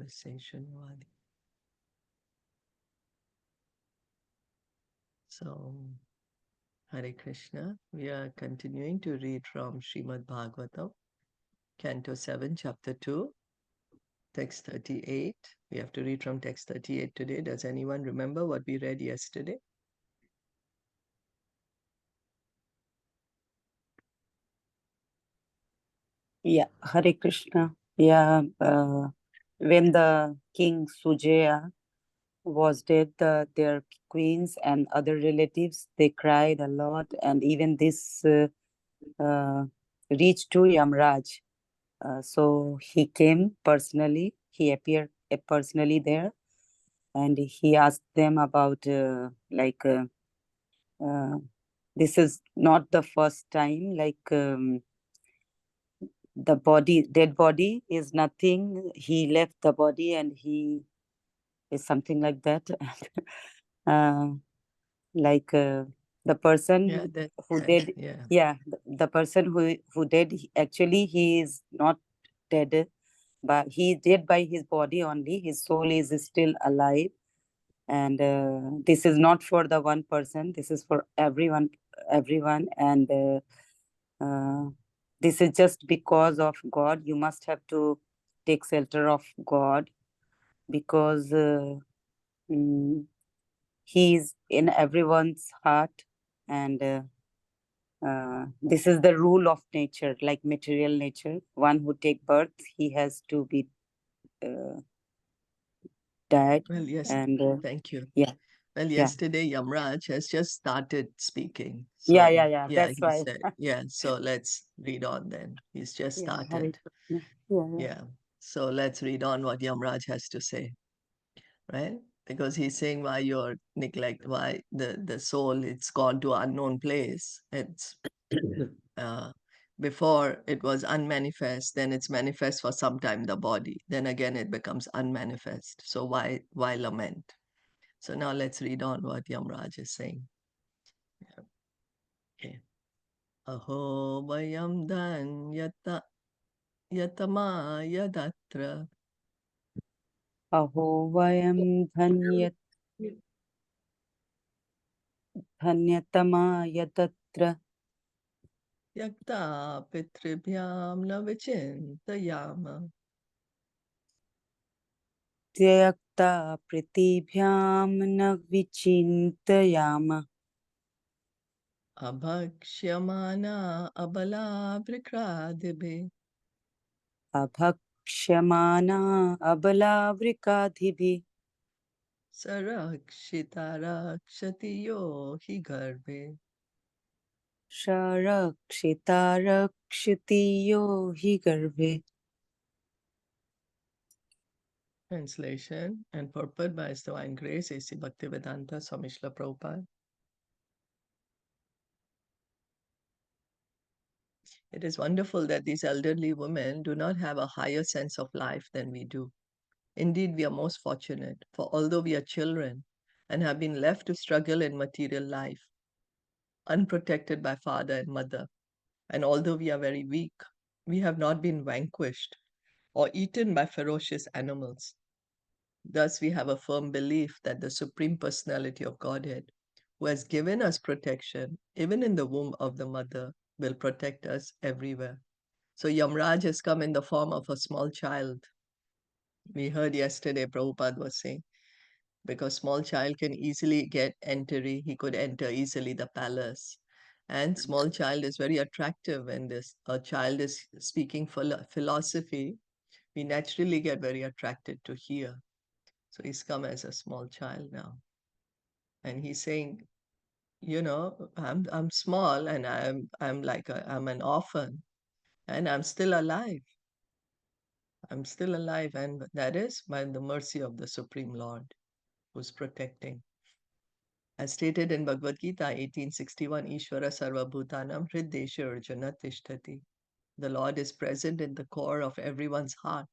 conversation. So, Hare Krishna, we are continuing to read from Srimad Bhagavatam, Canto 7, Chapter 2, text 38. We have to read from text 38 today. Does anyone remember what we read yesterday? Yeah, Hare Krishna. Yeah, when the King Sujaya was dead, their queens and other relatives, they cried a lot, and even this reached to Yamraj. So he came personally, he appeared personally there, and he asked them about this is not the first time, the dead body is nothing. He left the body and he is something like that. uh, the person who did, the person who did, actually he is not dead, but he did by his body only. His soul is still alive, and this is not for the one person. This is for everyone, and this is just because of God. You must have to take shelter of God, because he is in everyone's heart, and this is the rule of nature, like material nature. One who take birth, he has to be died. Well, yes, And thank you. yeah, Well, yeah, yesterday Yamraj has just started speaking. yeah, So, yeah, yeah. yeah, That's he why. said, so let's read on then. He's just Yeah, started. yeah, yeah. Yeah. So let's read on what Yamraj has to say, right? Because he's saying why you're why the soul, it's gone to unknown place. It's uh, before it was unmanifest, then it's manifest for some time, the body. Then again it becomes unmanifest. So why lament? So now let's read on what Yamraj is saying. Okay. Aho vayam danyata yatama yadatra Aho vayam dhanyatama yatatra yakta pitribhyam na vichintayama tyakta pritibhyam na vichintayama abhakshyamana abala vrikradibe abhakshamana abalavrikadhibhi sarakshitarakshati yo hi garbhe. sharakshita rakshitiyo hi garbhe. Translation and purport by His Divine Grace A.C. Bhaktivedanta Swami Srila Prabhupada. It is wonderful that these elderly women do not have a higher sense of life than we do. Indeed, we are most fortunate, for although we are children and have been left to struggle in material life, unprotected by father and mother, and although we are very weak, we have not been vanquished or eaten by ferocious animals. Thus, we have a firm belief that the Supreme Personality of Godhead, who has given us protection, even in the womb of the mother, will protect us everywhere. So Yamraj has come in the form of a small child. We heard yesterday, Prabhupada was saying, because small child can easily get entry, he could enter easily the palace. And small child is very attractive when a child is speaking philosophy. We naturally get very attracted to hear. So he's come as a small child now. And he's saying, I'm small and I'm an orphan and I'm still alive. I'm still alive, and that is by the mercy of the Supreme Lord who's protecting. As stated in Bhagavad Gita 1861, Ishvara Sarva Bhutanam Hriddesha Arjuna Tishtati. The Lord is present in the core of everyone's heart.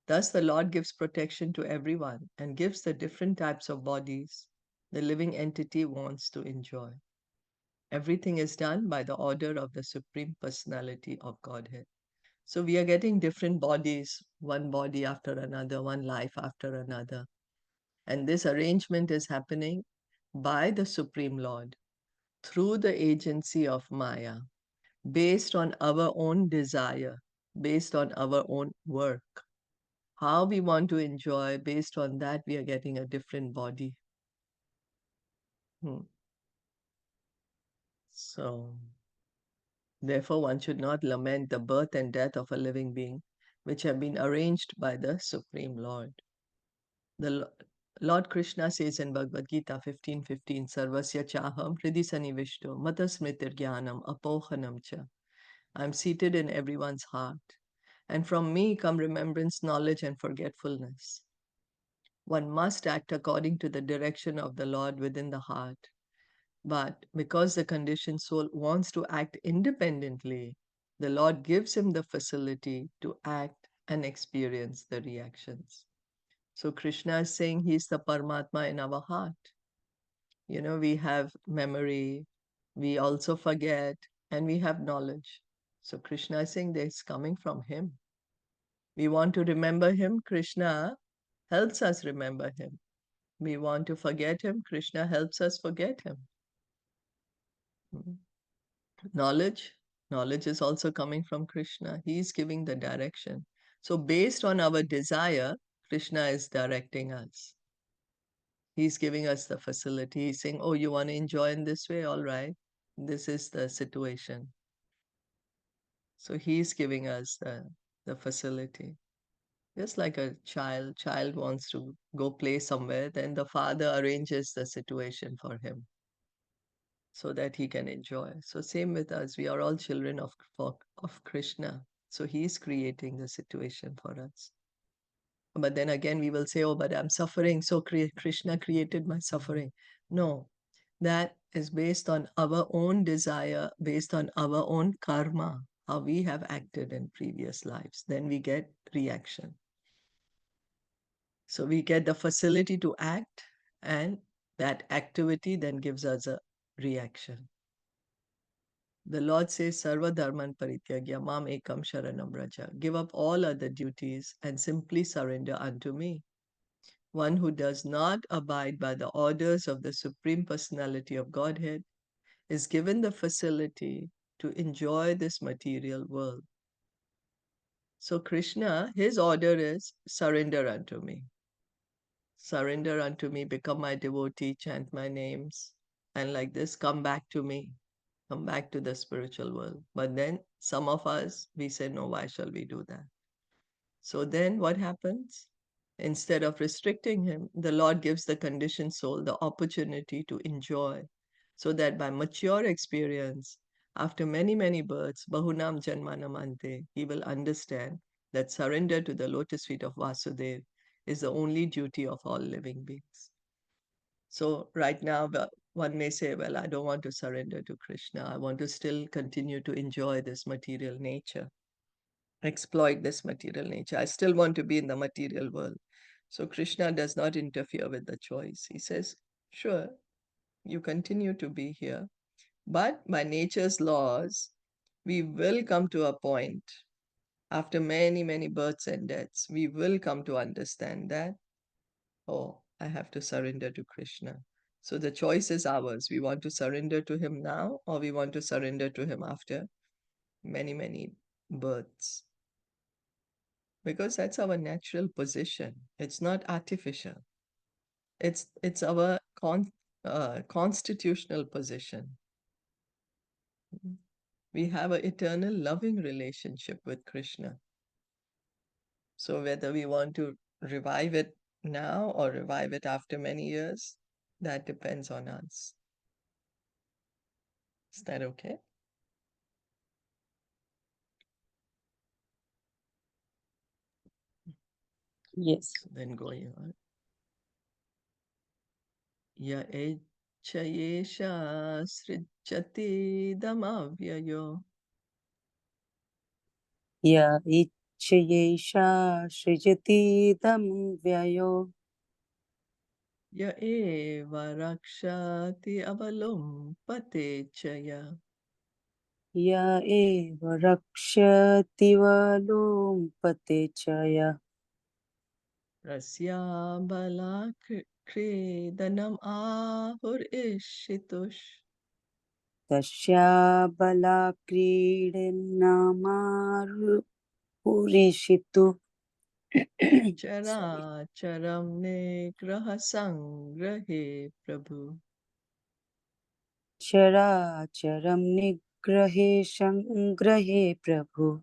Thus, the Lord gives protection to everyone and gives the different types of bodies the living entity wants to enjoy. Everything is done by the order of the Supreme Personality of Godhead. So we are getting different bodies, one body after another, one life after another. And this arrangement is happening by the Supreme Lord through the agency of Maya, based on our own desire, based on our own work. How we want to enjoy, based on that, we are getting a different body. So, therefore, one should not lament the birth and death of a living being, which have been arranged by the Supreme Lord. The Lord Krishna says in Bhagavad Gita 15:15, Sarvasya chaham hridi sanivishto matasmritir jnanam apohanam cha. I am seated in everyone's heart, and from me come remembrance, knowledge, and forgetfulness. One must act according to the direction of the Lord within the heart. But because the conditioned soul wants to act independently, the Lord gives him the facility to act and experience the reactions. So Krishna is saying he's the Paramatma in our heart. We have memory, we also forget, and we have knowledge. So Krishna is saying this coming from him. We want to remember him, Krishna helps us remember him. We want to forget him, Krishna helps us forget him. Knowledge is also coming from Krishna. He is giving the direction. So based on our desire, Krishna is directing us. He's giving us the facility. He's saying, oh, you want to enjoy in this way? All right. This is the situation. So he's giving us the facility. Just like a child wants to go play somewhere, then the father arranges the situation for him so that he can enjoy. So same with us. We are all children of Krishna. So he's creating the situation for us. But then again, we will say, oh, but I'm suffering. So Krishna created my suffering. No, that is based on our own desire, based on our own karma, how we have acted in previous lives. Then we get reaction. So we get the facility to act, and that activity then gives us a reaction. The Lord says, Sarva Dharman Parityagya Mam Ekam Sharanam Raja. Give up all other duties and simply surrender unto me. One who does not abide by the orders of the Supreme Personality of Godhead is given the facility to enjoy this material world. So Krishna, his order is surrender unto me. Surrender unto me, become my devotee, chant my names, and like this, come back to me. Come back to the spiritual world. But then some of us, we say, no, why shall we do that? So then what happens? Instead of restricting him, the Lord gives the conditioned soul the opportunity to enjoy, so that by mature experience, after many, many births, Bahunam Janmanam Ante, he will understand that surrender to the lotus feet of Vasudev is the only duty of all living beings. So right now, one may say, well, I don't want to surrender to Krishna. I want to still continue to enjoy this material nature, exploit this material nature. I still want to be in the material world. So Krishna does not interfere with the choice. He says, sure, you continue to be here, but by nature's laws, we will come to a point after many, many births and deaths, we will come to understand that, oh, I have to surrender to Krishna. So the choice is ours. We want to surrender to him now, or we want to surrender to him after many, many births. Because that's our natural position. It's not artificial. It's our constitutional position. We have an eternal loving relationship with Krishna. So whether we want to revive it now or revive it after many years, that depends on us. Is that okay? Yes. So then going on. Ya echayesha srijati damavyayo. Ya ichayesha srijati dam vyayo. Ya eva rakshati avalum patechaya. Ya eva rakshati valopate chaya. Rasya bala kredanam ahur ishitush. Tasya bala kridenamaru purishitu. Chara charam negraha sangrahe prabhu. Chara charam nigrahe sangrahe prabhu.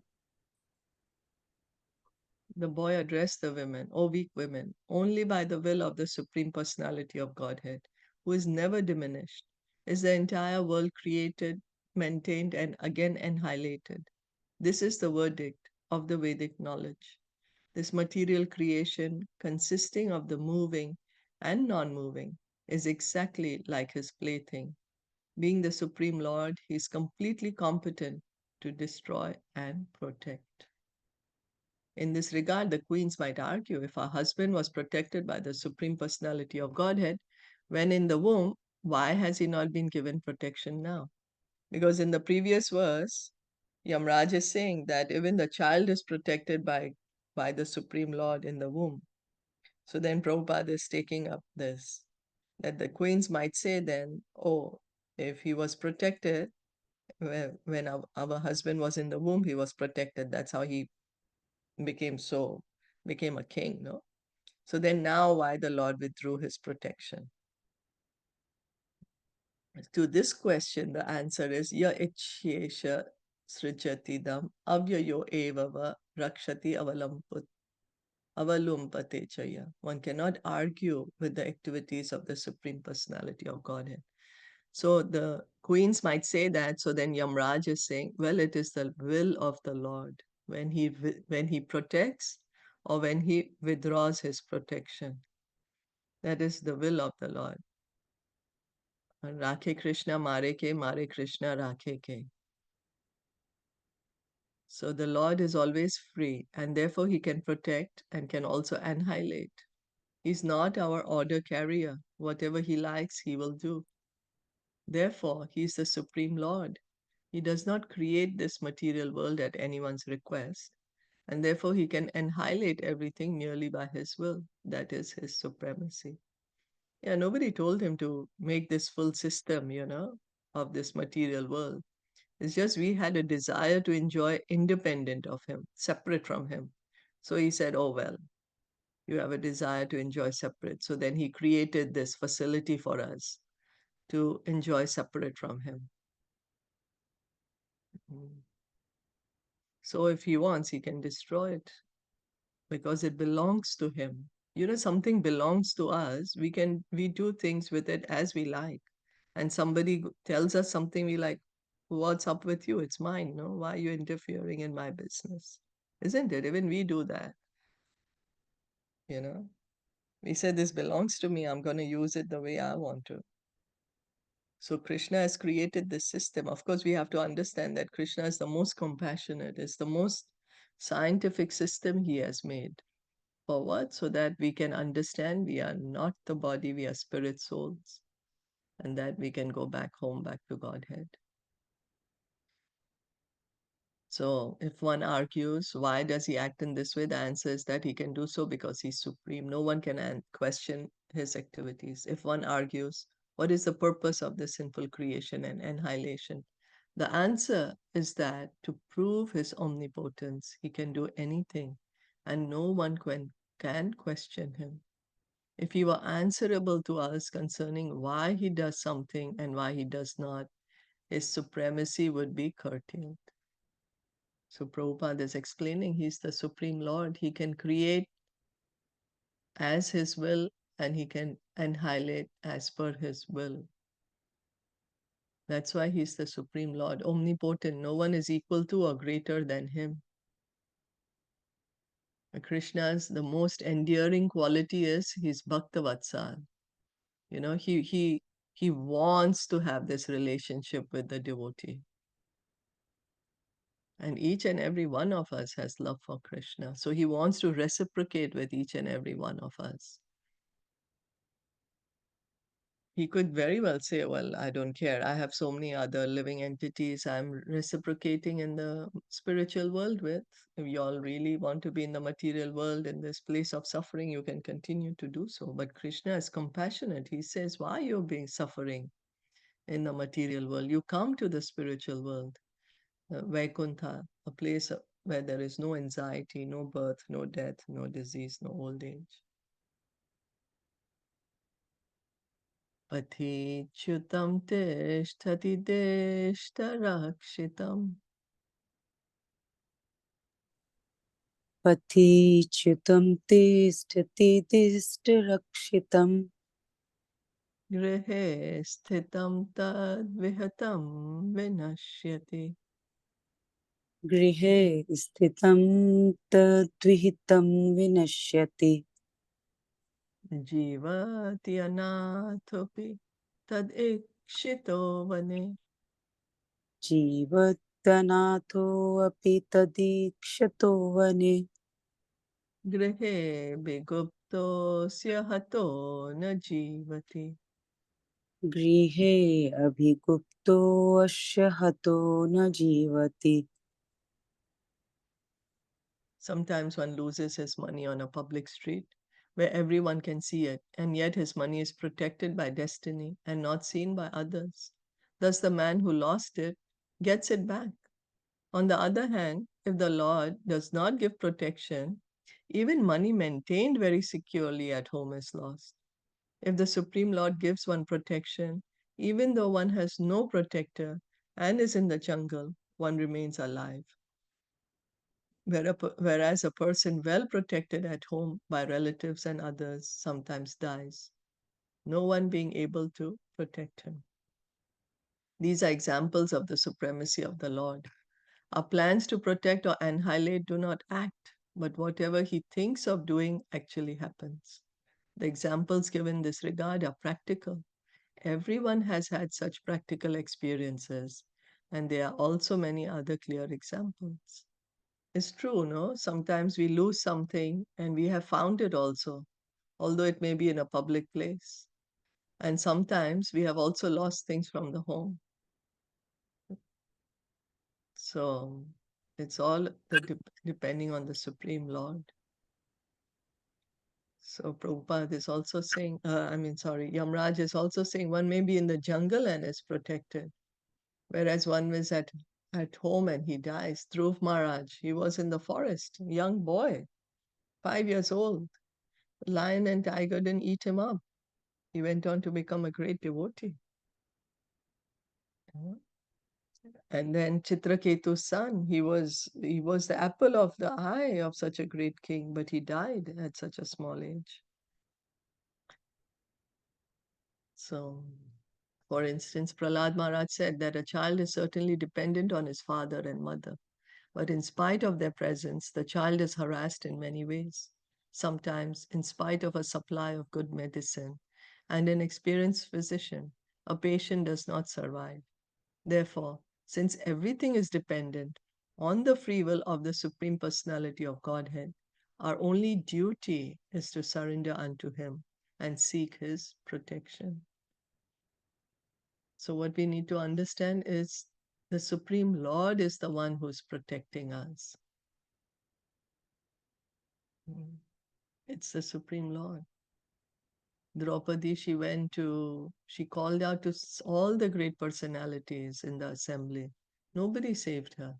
The boy addressed the women, O weak women, only by the will of the Supreme Personality of Godhead, who is never diminished, is the entire world created, maintained, and again annihilated. This is the verdict of the Vedic knowledge. This material creation, consisting of the moving and non moving, is exactly like his plaything. Being the Supreme Lord, he is completely competent to destroy and protect. In this regard, the queens might argue if her husband was protected by the Supreme Personality of Godhead when in the womb, why has he not been given protection now? Because in the previous verse, Yamraj is saying that even the child is protected by the Supreme Lord in the womb. So then Prabhupada is taking up this, that the queens might say then, oh, if he was protected, when our husband was in the womb, he was protected. That's how he became became a king, no? So then now why the Lord withdrew his protection? To this question, the answer is ya ichyesha srijatidam avyayo evava rakshati avalumpate chaya. One cannot argue with the activities of the Supreme Personality of Godhead. So the queens might say that. So then Yamraj is saying, well, it is the will of the Lord when he protects or when he withdraws his protection. That is the will of the Lord. Rakhe Krishna mare Krishna rakhe ke. So the Lord is always free, and therefore he can protect and can also annihilate. He's not our order carrier. Whatever he likes, he will do. Therefore, he is the Supreme Lord. He does not create this material world at anyone's request, and therefore he can annihilate everything merely by his will. That is his supremacy. Yeah, nobody told him to make this full system, of this material world. It's just we had a desire to enjoy independent of him, separate from him. So he said, oh, well, you have a desire to enjoy separate. So then he created this facility for us to enjoy separate from him. Mm. So if he wants, he can destroy it because it belongs to him. Something belongs to us. We do things with it as we like. And somebody tells us something we like, what's up with you? It's mine, no? Why are you interfering in my business? Isn't it? Even we do that, you know? We say this belongs to me, I'm going to use it the way I want to. So Krishna has created this system. Of course, we have to understand that Krishna is the most compassionate, is the most scientific system he has made. For what? So that we can understand we are not the body, we are spirit souls, and that we can go back home, back to Godhead. So if one argues, why does he act in this way? The answer is that he can do so because he's supreme. No one can question his activities. If one argues, what is the purpose of this sinful creation and annihilation? The answer is that to prove his omnipotence, he can do anything, and no one can question him. If he were answerable to us concerning why he does something and why he does not, his supremacy would be curtailed. So Prabhupada is explaining he's the Supreme Lord. He can create as his will and he can annihilate as per his will. That's why he's the Supreme Lord, omnipotent. No one is equal to or greater than him. Krishna's the most endearing quality is he's Bhaktavatsal. He wants to have this relationship with the devotee. And each and every one of us has love for Krishna. So he wants to reciprocate with each and every one of us. He could very well say, well, I don't care. I have so many other living entities I'm reciprocating in the spiritual world with. If you all really want to be in the material world, in this place of suffering, you can continue to do so. But Krishna is compassionate. He says, why you're being suffering in the material world? You come to the spiritual world, Vaikuntha, a place where there is no anxiety, no birth, no death, no disease, no old age. पथिच्युतं तिष्ठति देष्टरक्षितम् पथिच्युतं तिष्ठति दिष्टरक्षितम् गृहे स्थितं तद्विहतं विनश्यति गृहे स्थितं तद्विहितं विनश्यति जीवति अनाथोऽपि तदिक्षितो वने जीवत्यनाथोऽपि तदीक्षतो वने गृहे विगुप्तोऽस्य हतो न जीवति गृहे अभिगुप्तोऽस्य हतो न जीवति. Sometimes one loses his money on a public street where everyone can see it, and yet his money is protected by destiny and not seen by others. Thus, the man who lost it gets it back. On the other hand, if the Lord does not give protection, even money maintained very securely at home is lost. If the Supreme Lord gives one protection, even though one has no protector and is in the jungle, one remains alive. Whereas a person well protected at home by relatives and others sometimes dies, no one being able to protect him. These are examples of the supremacy of the Lord. Our plans to protect or annihilate do not act, but whatever he thinks of doing actually happens. The examples given in this regard are practical. Everyone has had such practical experiences, and there are also many other clear examples. It's true, no? Sometimes we lose something and we have found it also, although it may be in a public place. And sometimes we have also lost things from the home. So it's all depending on the Supreme Lord. So Prabhupada is also saying, Yamraj is also saying one may be in the jungle and is protected, whereas one is at home and he dies. Dhruv Maharaj, he was in the forest, young boy, 5 years old. Lion and tiger didn't eat him up. He went on to become a great devotee. And then Chitraketu's son, he was the apple of the eye of such a great king, but he died at such a small age. So, for instance, Prahlad Maharaj said that a child is certainly dependent on his father and mother, but in spite of their presence, the child is harassed in many ways. Sometimes, in spite of a supply of good medicine and an experienced physician, a patient does not survive. Therefore, since everything is dependent on the free will of the Supreme Personality of Godhead, our only duty is to surrender unto Him and seek His protection. So, what we need to understand is the Supreme Lord is the one who's protecting us. It's the Supreme Lord. Draupadi, she called out to all the great personalities in the assembly. Nobody saved her,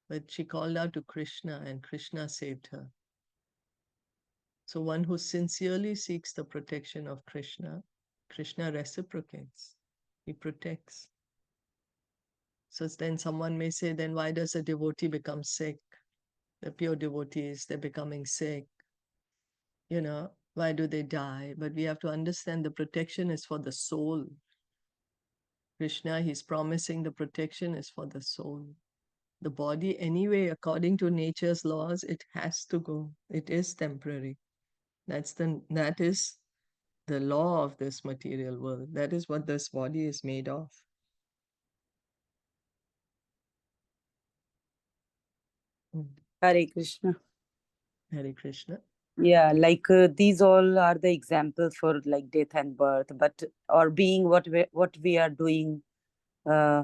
but she called out to Krishna and Krishna saved her. So one who sincerely seeks the protection of Krishna, Krishna reciprocates. He protects. So then someone may say, then why does a devotee become sick? The pure devotees, they're becoming sick. Why do they die? But we have to understand the protection is for the soul. Krishna, he's promising the protection is for the soul. The body, anyway, according to nature's laws, it has to go. It is temporary. That is the law of this material world. That is what this body is made of. Hare Krishna. Hare Krishna. Yeah, like these all are the examples for like death and birth, but or being what we are doing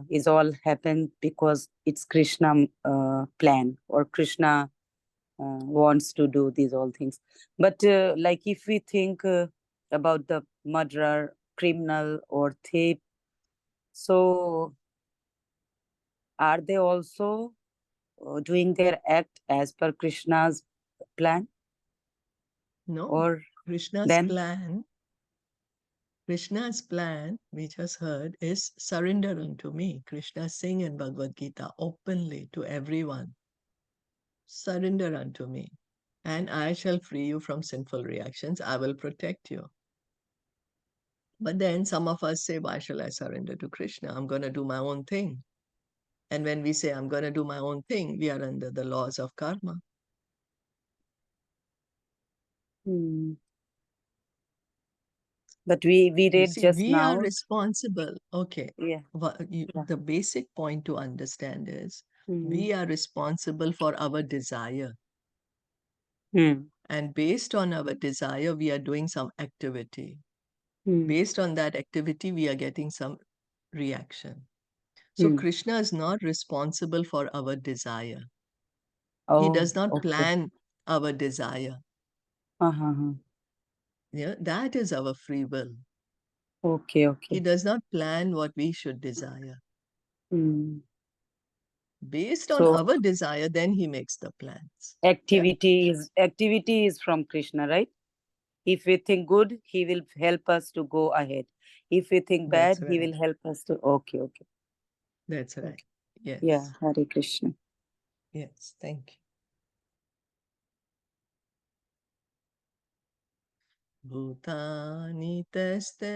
is all happened because it's Krishna plan, or Krishna wants to do these all things. But like if we think about the murderer, criminal, or thief, so are they also doing their act as per Krishna's plan? No, Or Krishna's then? plan, Krishna's plan, we just heard, is surrender unto me. Krishna is saying in Bhagavad Gita openly to everyone, surrender unto me, and I shall free you from sinful reactions. I will protect you. But then some of us say, why shall I surrender to Krishna? I'm going to do my own thing. And when we say, I'm going to do my own thing, we are under the laws of karma. Hmm. But we You read see, just we are now. responsible. Okay. Yeah. Yeah. The basic point to understand is Hmm. we are responsible for our desire. Hmm. And based on our desire, we are doing some activity. Hmm. Based on that activity, we are getting some reaction. So Hmm. Krishna is not responsible for our desire. He Oh, does not okay. plan our desire. Uh-huh. Yeah, that is our free will. Okay, He okay. does not plan what we should desire. Hmm. Based on So our desire, then he makes the plans. Yeah, activity is from Krishna, right? If we think good, he will help us to go ahead. If we think bad, that's he right. will help us to. Okay, okay. That's right. Okay. Yeah, Yes. Hare Krishna. Yes. Thank you. Bhutani teste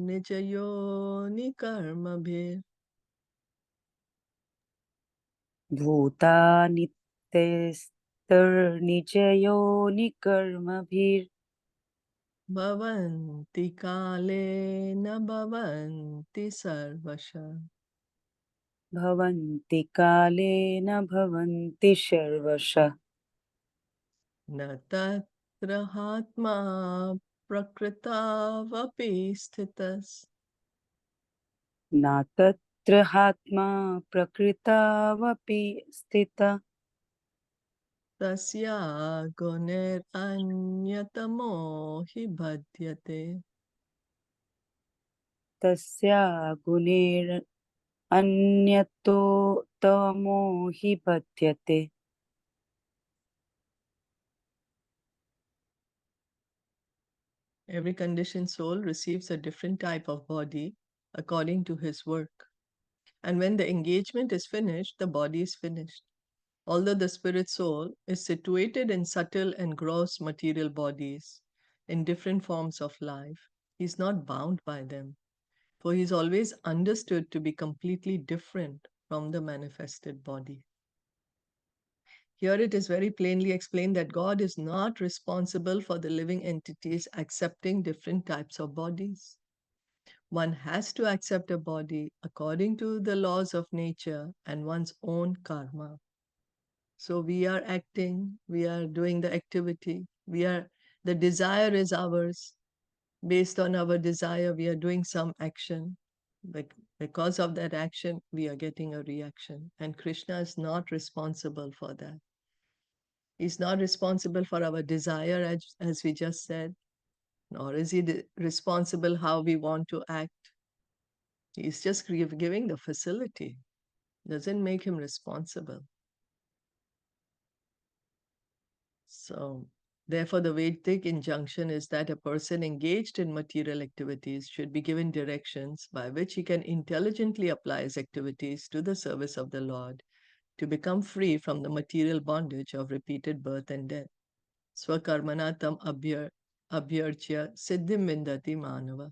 nijayo karmabhir भूतानित्यस्तर्निजयोनिकर्मभिर् bhavanti kale na bhavanti sarvasha भवन्ति कालेन भवन्ति सर्वशः na tatra hatma prakrtavapi sthitas न तत्र आत्मा प्रकृतावपि स्थितः tasya guner anyatamo hi bhadyate. तस्या गुणेरन्यतो तमो हि बध्यते. Every conditioned soul receives a different type of body according to his work. And when the engagement is finished, the body is finished. Although the spirit soul is situated in subtle and gross material bodies in different forms of life, he is not bound by them, for he is always understood to be completely different from the manifested body. Here it is very plainly explained that God is not responsible for the living entities accepting different types of bodies. One has to accept a body according to the laws of nature and one's own karma. So we are acting, we are doing the activity, the desire is ours. Based on our desire, we are doing some action. Because of that action, we are getting a reaction. And Krishna is not responsible for that. He's not responsible for our desire, as we just said, nor is he responsible how we want to act. He's just giving the facility. Doesn't make him responsible. So, therefore, the Vedic injunction is that a person engaged in material activities should be given directions by which he can intelligently apply his activities to the service of the Lord to become free from the material bondage of repeated birth and death. Swakarmana abhyarchya siddhim vindati manava.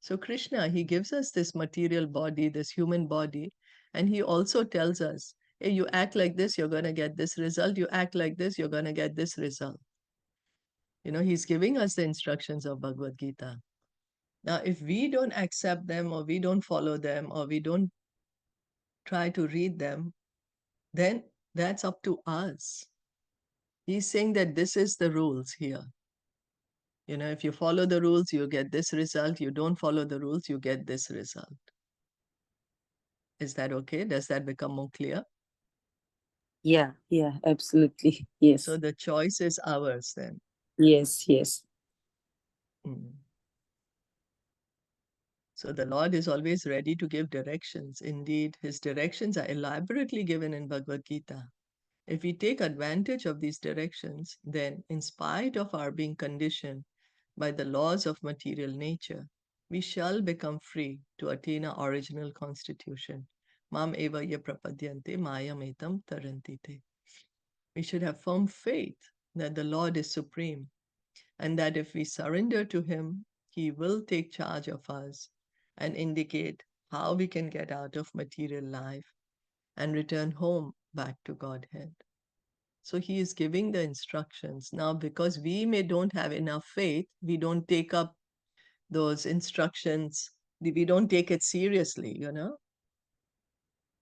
So Krishna, he gives us this material body, this human body, and he also tells us, hey, you act like this, you're going to get this result. You act like this, you're going to get this result. He's giving us the instructions of Bhagavad Gita. Now, if we don't accept them or we don't follow them or we don't try to read them, then that's up to us. He's saying that this is the rules here. If you follow the rules, you get this result. You don't follow the rules, you get this result. Is that okay? Does that become more clear? Yeah, absolutely. Yes. So the choice is ours then. Yes. So the Lord is always ready to give directions. Indeed, his directions are elaborately given in Bhagavad Gita. If we take advantage of these directions, then, in spite of our being conditioned by the laws of material nature, we shall become free to attain our original constitution. Mam eva ye prapadyante mayam etam tarantite. We should have firm faith that the Lord is supreme and that if we surrender to him, he will take charge of us and indicate how we can get out of material life and return home back to Godhead. So he is giving the instructions. Now, because we don't have enough faith, we don't take up those instructions. We don't take it seriously,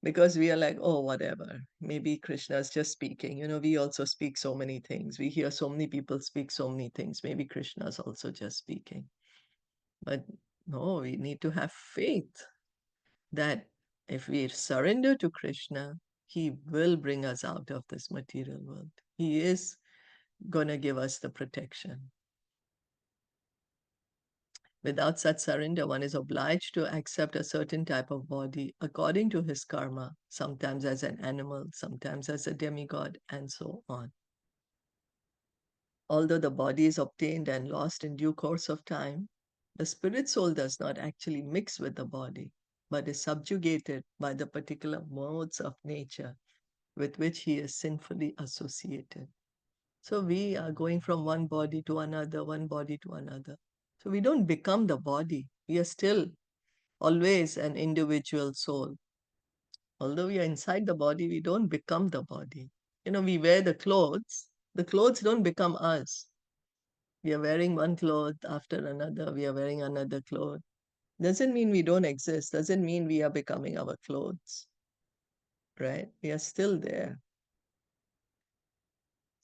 because we are like, oh, whatever. Maybe Krishna is just speaking. We also speak so many things. We hear so many people speak so many things. Maybe Krishna is also just speaking. But no, we need to have faith that if we surrender to Krishna, he will bring us out of this material world. He is going to give us the protection. Without such surrender, one is obliged to accept a certain type of body according to his karma, sometimes as an animal, sometimes as a demigod, and so on. Although the body is obtained and lost in due course of time, the spirit soul does not actually mix with the body, but is subjugated by the particular modes of nature with which he is sinfully associated. So we are going from one body to another, one body to another. So we don't become the body. We are still always an individual soul. Although we are inside the body, we don't become the body. We wear the clothes. The clothes don't become us. We are wearing one cloth after another. We are wearing another cloth. Doesn't mean we don't exist. Doesn't mean we are becoming our clothes. Right? We are still there.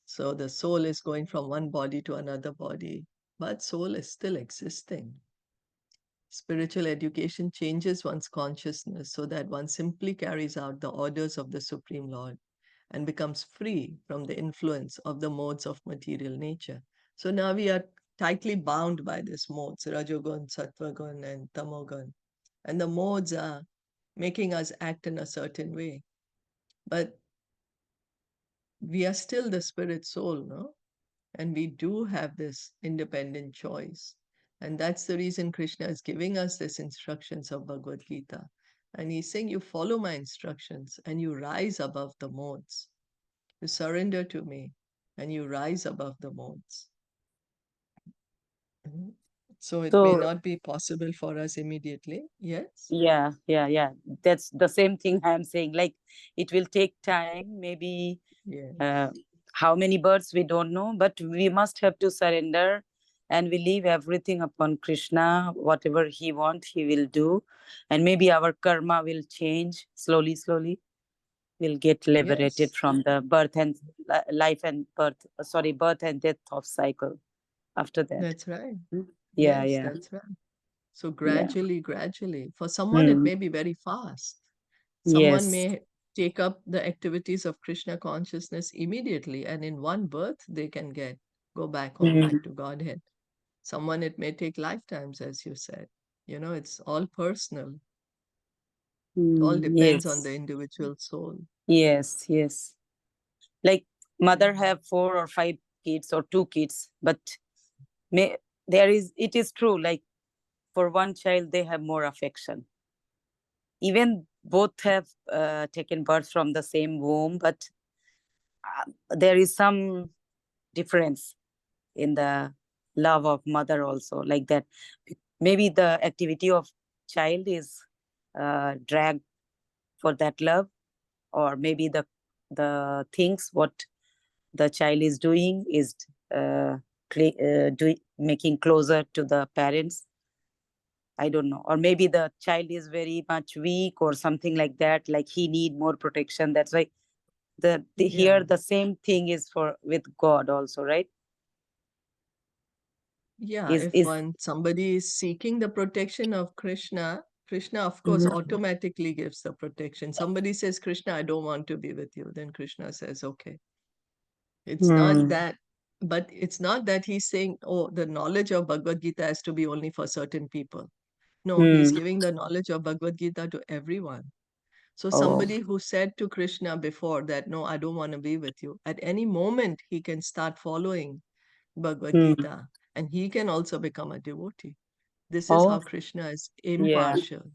So the soul is going from one body to another body, but soul is still existing. Spiritual education changes one's consciousness so that one simply carries out the orders of the Supreme Lord and becomes free from the influence of the modes of material nature. So now we are tightly bound by these modes, Rajogun, Sattvagun, and Tamogun. And the modes are making us act in a certain way. But we are still the spirit soul, no? And we do have this independent choice. And that's the reason Krishna is giving us these instructions of Bhagavad Gita. And he's saying, you follow my instructions and you rise above the modes. You surrender to me and you rise above the modes. So it may not be possible for us immediately. Yes? Yeah. That's the same thing I'm saying. Like, it will take time, maybe. Yes. How many births, we don't know, but we must have to surrender and we leave everything upon Krishna. Whatever he wants, he will do. And maybe our karma will change slowly. We'll get liberated Yes. from the birth and birth and death of cycle after that. That's right. Yeah. Yes, that's right. So Yeah. gradually. For someone, it may be very fast. Someone Yes. may take up the activities of Krishna consciousness immediately, and in one birth, they can go back home, back to Godhead. Someone, it may take lifetimes, as you said. It's all personal. It all depends on the Yes. individual soul. Yes. Like, mother have 4 or 5 kids or 2 kids, but it is true, like, for one child they have more affection, even both have taken birth from the same womb, but there is some difference in the love of mother also, like that. Maybe the activity of child is dragged for that love, or maybe the things what the child is doing is making closer to the parents. I don't know. Or maybe the child is very much weak or something like that, like he need more protection. That's why Here the same thing is with God also, right? Yeah, if somebody is seeking the protection of Krishna, Krishna, of course, automatically gives the protection. Somebody says, Krishna, I don't want to be with you. Then Krishna says, okay. It's not that, but it's not that he's saying, oh, the knowledge of Bhagavad Gita has to be only for certain people. No, he's giving the knowledge of Bhagavad Gita to everyone. So somebody who said to Krishna before that, no, I don't want to be with you, at any moment he can start following Bhagavad Gita and he can also become a devotee. This is how Krishna is impartial.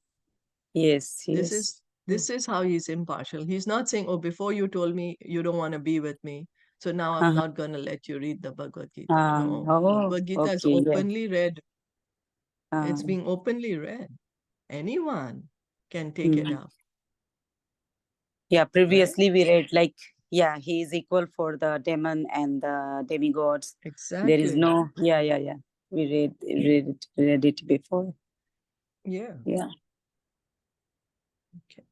Yes, This is how he's impartial. He's not saying, oh, before you told me you don't want to be with me, so now I'm not going to let you read the Bhagavad Gita. No, Bhagavad Gita is openly read. It's being openly read. Anyone can take it up. Yeah, previously we read he is equal for the demon and the demigods. Exactly. There is no, we read it before. Yeah. Okay.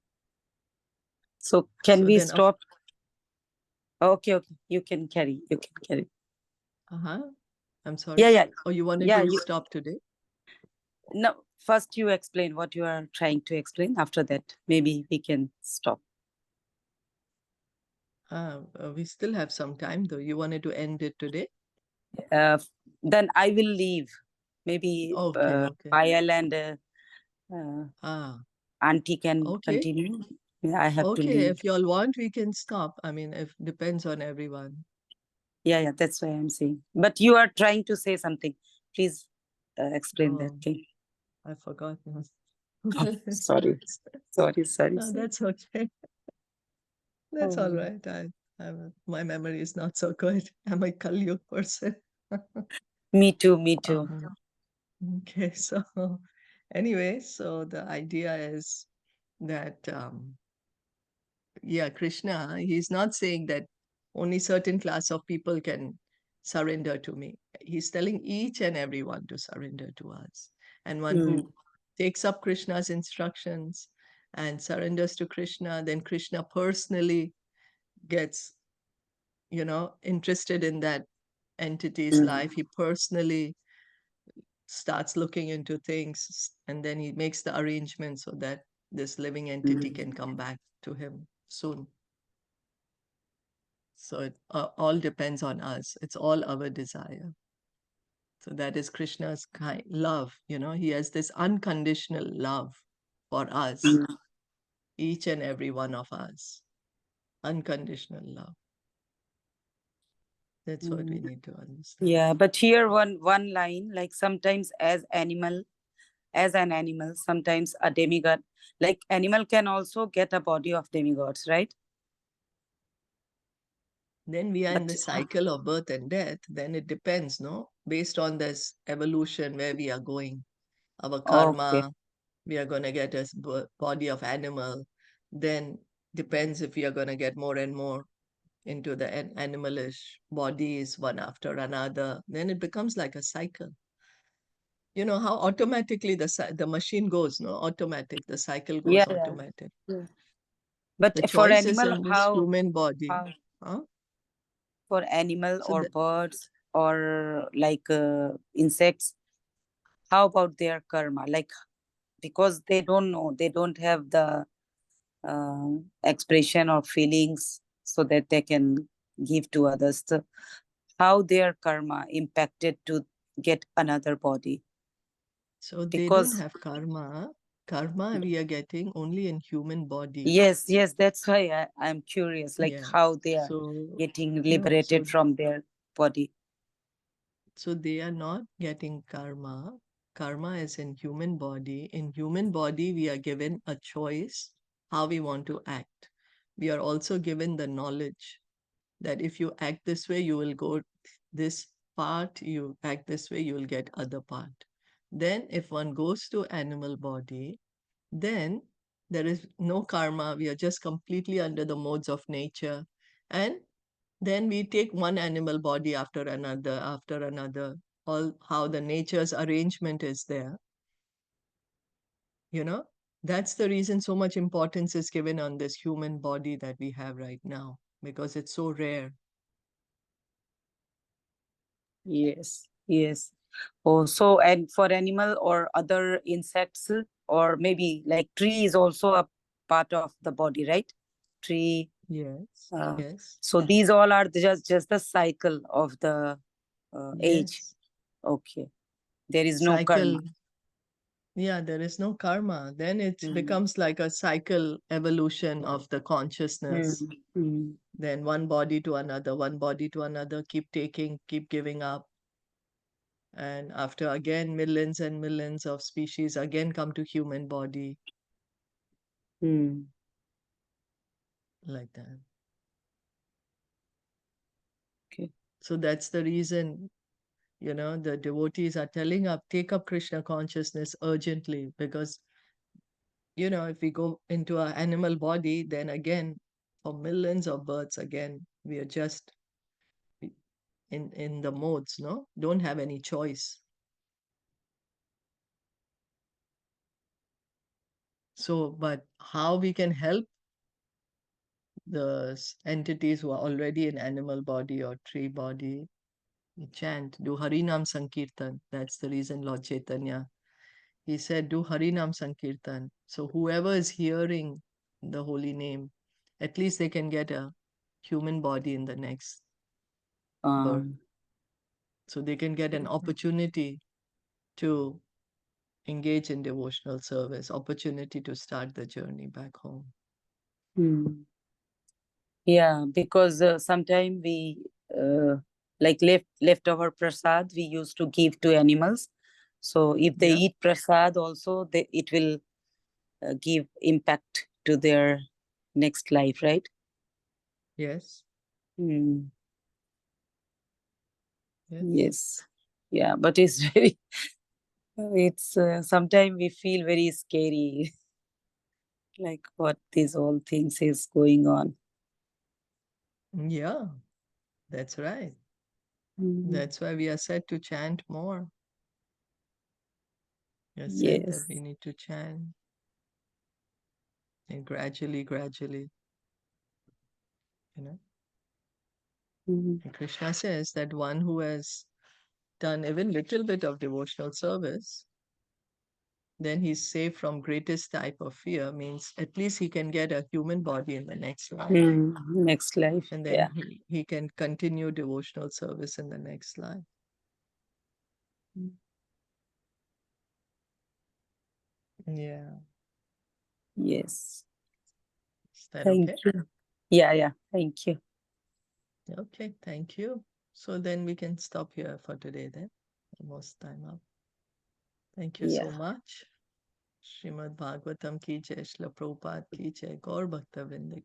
So can we stop? Okay, you can carry. I'm sorry. Yeah. Oh, you wanted to stop today? No, first you explain what you are trying to explain. After that, maybe we can stop. We still have some time, though. You wanted to end it today? Then I will leave. Maybe Payal and Auntie can continue. Yeah, I have to leave. Okay, if you all want, we can stop. I mean, it depends on everyone. Yeah, that's why I'm saying. But you are trying to say something. Please explain that thing. I forgot. Sorry. No, that's okay. That's all right. My memory is not so good. I'm a Kalyug person. Me too. Okay, so anyway, so the idea is that, Krishna, he's not saying that only certain class of people can surrender to me. He's telling each and everyone to surrender to us. And one who takes up Krishna's instructions and surrenders to Krishna, then Krishna personally gets, interested in that entity's life. He personally starts looking into things and then he makes the arrangement so that this living entity can come back to him soon. So it all depends on us. It's all our desire. So that is Krishna's love. He has this unconditional love for us, each and every one of us. Unconditional love. That's what we need to understand. Yeah, but here one line, like sometimes as an animal, sometimes a demigod. Like animal can also get a body of demigods, right? Then we are in the cycle of birth and death. Then it depends, no? Based on this evolution where we are going. Our karma, we are going to get a body of animal. Then depends if we are going to get more and more into the animalish bodies one after another. Then it becomes like a cycle. You know how automatically the machine goes, no? Automatic. The cycle goes automatic. Yeah. But The for choice is animal, in this human body. For animal or birds or like insects, how about their karma? Like, because they don't know, they don't have the expression or feelings so that they can give to others. So how their karma impacted to get another body? So they don't have karma. Karma we are getting only in human body. Yes, that's why I'm curious, like how they are getting liberated from their body. So they are not getting karma. Karma is in human body. In human body, we are given a choice how we want to act. We are also given the knowledge that if you act this way, you will go this part. You act this way, you will get other part. Then if one goes to animal body, then there is no karma. We are just completely under the modes of nature. And then we take one animal body after another, all how the nature's arrangement is there. That's the reason so much importance is given on this human body that we have right now. because it's so rare. Yes, yes. Oh, so and for animal or other insects, or maybe like tree is also a part of the body, right? Tree. Yes, yes, So these all are just the cycle of the age. yes. Okay. There is no Cycle. karma. Yeah, there is no karma. Then it Mm. becomes like a cycle evolution of the consciousness. Mm. Mm. Then one body to another, one body to another, keep taking, keep giving up. And after again millions and millions of species again come to human body, Mm. like that. Okay. So that's the reason, the devotees are telling up, take up Krishna consciousness urgently, because, if we go into our animal body, then again, for millions of births, again, we are just in the modes, no? Don't have any choice. So, but how we can help the entities who are already in animal body or tree body? We chant, do Harinam Sankirtan. That's the reason Lord Chaitanya, he said, do Harinam Sankirtan. So whoever is hearing the holy name, at least they can get a human body in the next birth. So they can get an opportunity to engage in devotional service, opportunity to start the journey back home. Mm. Yeah, because sometimes we like leftover prasad we used to give to animals. So if they eat prasad also, it will give impact to their next life, right? Yes. Mm. Yes. Yes. Yeah, but it's very, it's sometimes we feel very scary, like what these all things is going on. Yeah, that's right. Mm. That's why we are said to chant more. We are said that Yes. we need to chant, and gradually, Mm. And Krishna says that one who has done even little bit of devotional service, then he's safe from greatest type of fear, means at least he can get a human body in the next life. Next life. And then he can continue devotional service in the next life. Yeah. Yes. Is that Thank okay? you. Yeah. Thank you. Okay, thank you. So then we can stop here for today then. Almost time up. Thank you so much. Srimad Bhagavatam ki jai, Srila Prabhupada ki jai, Gaur Bhakta Vrinda